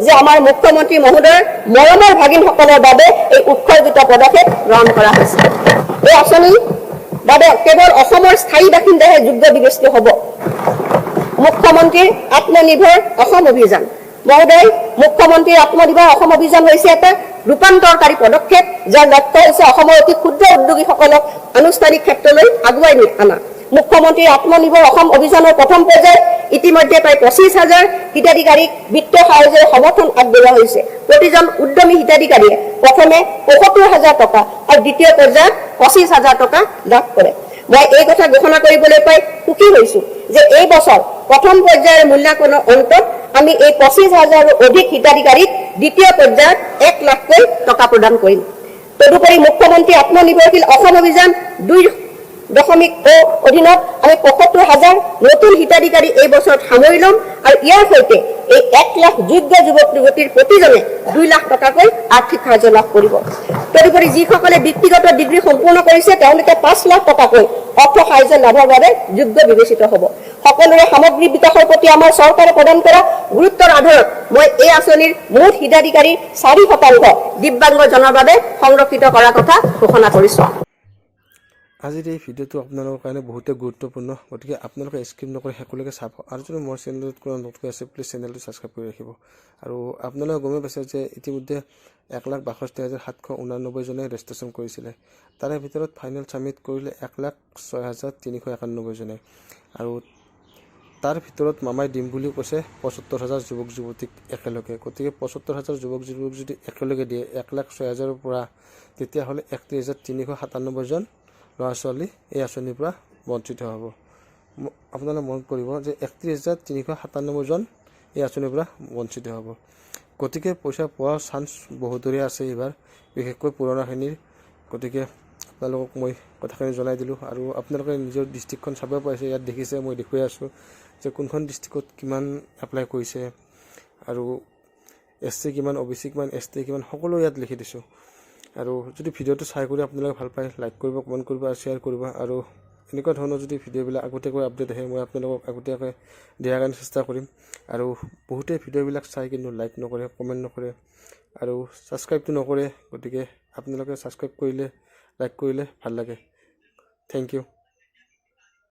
যে আমাৰ মুখ্যমন্ত্ৰী মহোদয়ৰ মৰমৰ ভাগিনসকলৰ বাবে এই উৎসৰ্গিত পদক্ষেপ গ্ৰহণ কৰা হৈছে। এই আঁচনিৰ বাবে কেৱল অসমৰ স্থায়ী বাসিন্দাহে যোগ্য বিবেচিত হ'ব। মুখ্যমন্ত্ৰীৰ আত্মনিৰ্ভৰ অসম অভিযান মহোদয়, মুখ্যমন্ত্ৰীৰ আত্মনিৰ্ভৰ অসম অভিযান হৈছে এটা ৰূপান্তৰকাৰী পদক্ষেপ, যাৰ লক্ষ্য হৈছে অসমৰ অতি ক্ষুদ্ৰ উদ্যোগীসকলক আনুষ্ঠানিক ক্ষেত্ৰলৈ আগুৱাই অনা। মুখ্যমন্ত্ৰীৰ আত্মনিৰ্ভৰ অসম অভিযানৰ প্ৰথম পৰ্যায়ত ইতিমধ্যে প্ৰায় 25,000 হিতাধিকাৰীক বিত্তীয় সাহায্যৰ সমৰ্থন আগবঢ়োৱা হৈছে। প্ৰতিজন উদ্যমী হিতাধিকাৰীয়ে প্ৰথমে 75,000 টকা আৰু দ্বিতীয় পৰ্যায়ত 25,000 টকা লাভ কৰে। মই এই কথা ঘোষণা কৰিবলৈ পাই সুখী হৈছো যে এই বছৰ প্ৰথম পৰ্যায়ৰ মূল্যাংকনৰ অন্তত আমি এই 25,000ৰো অধিক হিতাধিকাৰীক দ্বিতীয় পৰ্যায়ত 1 লাখকৈ টকা প্ৰদান কৰিম। তদুপৰি মুখ্যমন্ত্ৰী আত্মনিৰ্ভৰশীল অসম অভিযান 2.0 অধীনত আমি 75,000 নতুন হিতাধিকাৰী এই বছৰত সামৰি ল'ম আৰু ইয়াৰ সৈতে এই 1 লাখ যোগ্য যুৱক যুৱতীৰ প্ৰতিজনে 2 লাখ টকাকৈ আৰ্থিক সাহায্য লাভ কৰিব। তদুপৰি যিসকলে ব্যক্তিগত ডিগ্ৰী সম্পূৰ্ণ কৰিছে তেওঁলোকে 5 লাখ টকাকৈ অৰ্থ সাহায্য লাভৰ বাবে যোগ্য বিবেচিত হ'ব। সকলোৰে সামগ্ৰিক বিকাশৰ প্ৰতি আমাৰ চৰকাৰে প্ৰদান কৰা গুৰুত্বৰ আধাৰত মই এই আঁচনিৰ মুঠ হিতাধিকাৰী 4% দিব্যাংগজনৰ বাবে সংৰক্ষিত কৰাৰ কথা ঘোষণা কৰিছো। আজিৰ এই ভিডিঅ'টো আপোনালোকৰ কাৰণে বহুতে গুৰুত্বপূৰ্ণ, গতিকে আপোনালোকে স্কিপ নকৰি শেষলৈকে চাব। আৰু যদি মোৰ চেনেলত কোনো নতুন আছে প্লিজ চেনেলটো ছাবস্ক্ৰাইব কৰি ৰাখিব। আৰু আপোনালোকে গমেই পাইছে যে ইতিমধ্যে 1,62,789 জনে ৰেজিষ্ট্ৰেশ্যন কৰিছিলে। তাৰে ভিতৰত ফাইনেল ছাবমিট কৰিলে 1,06,391 জনে। আৰু তাৰ ভিতৰত মামাই দিম বুলি কৈছে 75,000 যুৱক যুৱতীক একেলগে। গতিকে 75,000 যুৱক যুৱতীক যদি একেলগে দিয়ে 1,06,000ৰ পৰা, তেতিয়াহ'লে 31,397 জন ল'ৰা ছোৱালী এই আঁচনিৰ পৰা বঞ্চিত হ'ব। আপোনালোকে মনত কৰিব যে 31,397 জন এই আঁচনিৰ পৰা বঞ্চিত হ'ব। গতিকে পইচা পোৱাৰ চান্স বহুতৰে আছে এইবাৰ, বিশেষকৈ পুৰণাখিনিৰ। গতিকে আপোনালোকক মই কথাখিনি জনাই দিলোঁ। আৰু আপোনালোকে নিজৰ ডিষ্ট্ৰিক্টখন চাব পাৰিছে, ইয়াত দেখিছে মই দেখুৱাই আছোঁ যে কোনখন ডিষ্ট্ৰিক্টত কিমান এপ্লাই কৰিছে আৰু SC কিমান, OBC কিমান, ST কিমান, সকলো ইয়াত লিখি দিছোঁ। আৰু যদি ভিডিঅ'টো চাই কৰি আপোনালোকে ভাল পায়, লাইক কৰিব, কমেণ্ট কৰিব আৰু শ্বেয়াৰ কৰিব। আৰু এনেকুৱা ধৰণৰ যদি ভিডিঅ'বিলাক আগতীয়াকৈ আপডেট আহে মই আপোনালোকক আগতীয়াকৈ দিয়াৰ কাৰণে চেষ্টা কৰিম। আৰু বহুতে ভিডিঅ'বিলাক চাই কিন্তু লাইক নকৰে, কমেণ্ট নকৰে আৰু ছাবস্ক্ৰাইবটো নকৰে। গতিকে আপোনালোকে ছাবস্ক্ৰাইব কৰিলে, লাইক কৰিলে ভাল লাগে। Thank U.